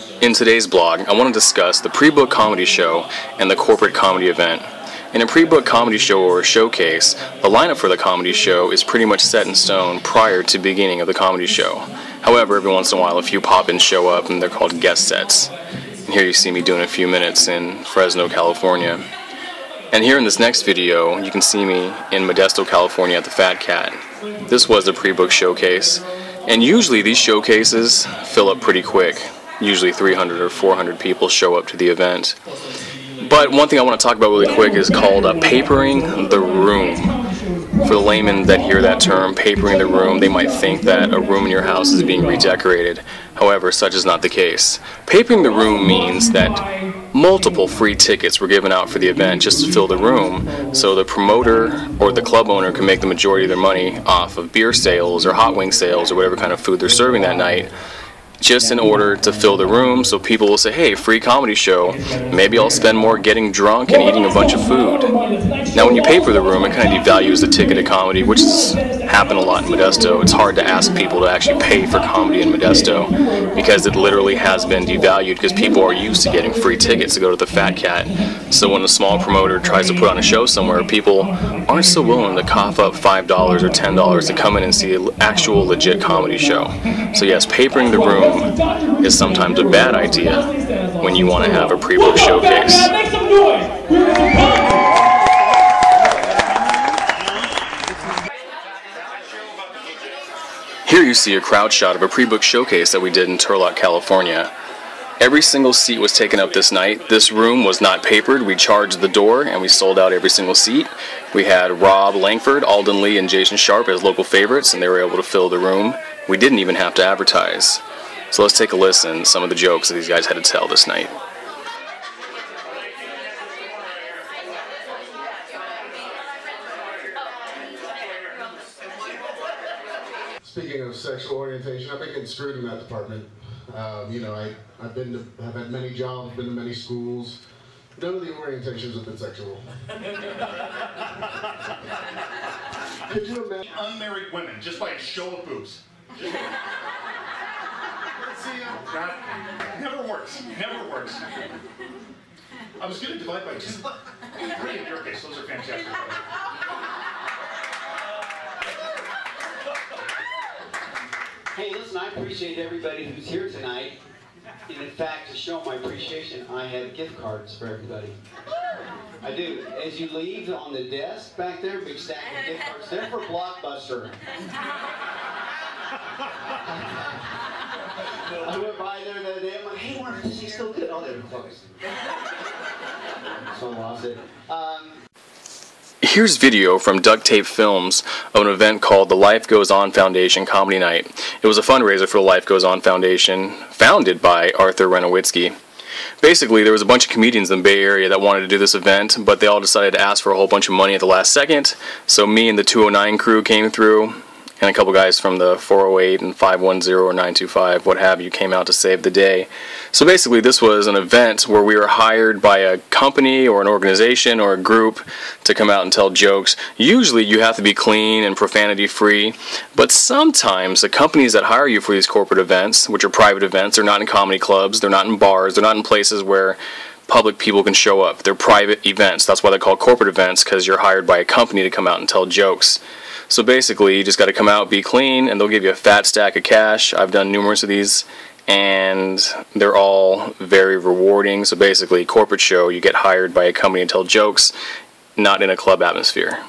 In today's blog, I want to discuss the pre-book comedy show and the corporate comedy event. In a pre-book comedy show or a showcase, the lineup for the comedy show is pretty much set in stone prior to the beginning of the comedy show. However, every once in a while a few pop-ins show up and they're called guest sets. And here you see me doing a few minutes in Fresno, California. And here in this next video, you can see me in Modesto, California at the Fat Cat. This was a pre-book showcase, and usually these showcases fill up pretty quick. Usually 300 or 400 people show up to the event. But one thing I want to talk about really quick is called papering the room. For the laymen that hear that term, papering the room, they might think that a room in your house is being redecorated. However, such is not the case. Papering the room means that multiple free tickets were given out for the event just to fill the room, so the promoter or the club owner can make the majority of their money off of beer sales or hot wing sales or whatever kind of food they're serving that night, just in order to fill the room, so people will say, hey, free comedy show, maybe I'll spend more getting drunk and eating a bunch of food. Now when you pay for the room, it kind of devalues the ticket of comedy, which has happened a lot in Modesto. It's hard to ask people to actually pay for comedy in Modesto because it literally has been devalued because people are used to getting free tickets to go to the Fat Cat. So when a small promoter tries to put on a show somewhere, people aren't so willing to cough up $5 or $10 to come in and see an actual legit comedy show. So yes, papering the room is sometimes a bad idea when you want to have a pre-book showcase. Here you see a crowd shot of a pre-book showcase that we did in Turlock, California. Every single seat was taken up this night. This room was not papered. We charged the door and we sold out every single seat. We had Rob Langford, Alden Lee, and Jason Sharp as local favorites, and they were able to fill the room. We didn't even have to advertise. So let's take a listen to some of the jokes that these guys had to tell this night. Speaking of sexual orientation, I've been getting screwed in that department. I've had many jobs, been to many schools. None of the orientations have been sexual. Could you imagine unmarried women just by a show of boobs? Never works. Never works. I was going to divide by 2. 3 in your case. Those are fantastic. Hey, listen, I appreciate everybody who's here tonight. And in fact, to show my appreciation, I have gift cards for everybody. I do. As you leave on the desk back there, big stack of gift cards. They're for Blockbuster. I went by there the other day. I'm like, hey, Warren, is he still good? Oh, they're closed. So I lost it. Here's video from Duct Tape Films of an event called the Life Goes On Foundation Comedy Night. It was a fundraiser for the Life Goes On Foundation, founded by Arthur Renowitzki. Basically, there was a bunch of comedians in the Bay Area that wanted to do this event, but they all decided to ask for a whole bunch of money at the last second, so me and the 209 crew came through, and a couple guys from the 408 and 510 or 925, what have you, came out to save the day. So basically this was an event where we were hired by a company or an organization or a group to come out and tell jokes. Usually you have to be clean and profanity free, but sometimes the companies that hire you for these corporate events, which are private events, they're not in comedy clubs, they're not in bars, they're not in places where public people can show up. They're private events. That's why they're called corporate events, because you're hired by a company to come out and tell jokes. So basically, you just got to come out, be clean, and they'll give you a fat stack of cash. I've done numerous of these, and they're all very rewarding. So basically, corporate show, you get hired by a company to tell jokes, not in a club atmosphere.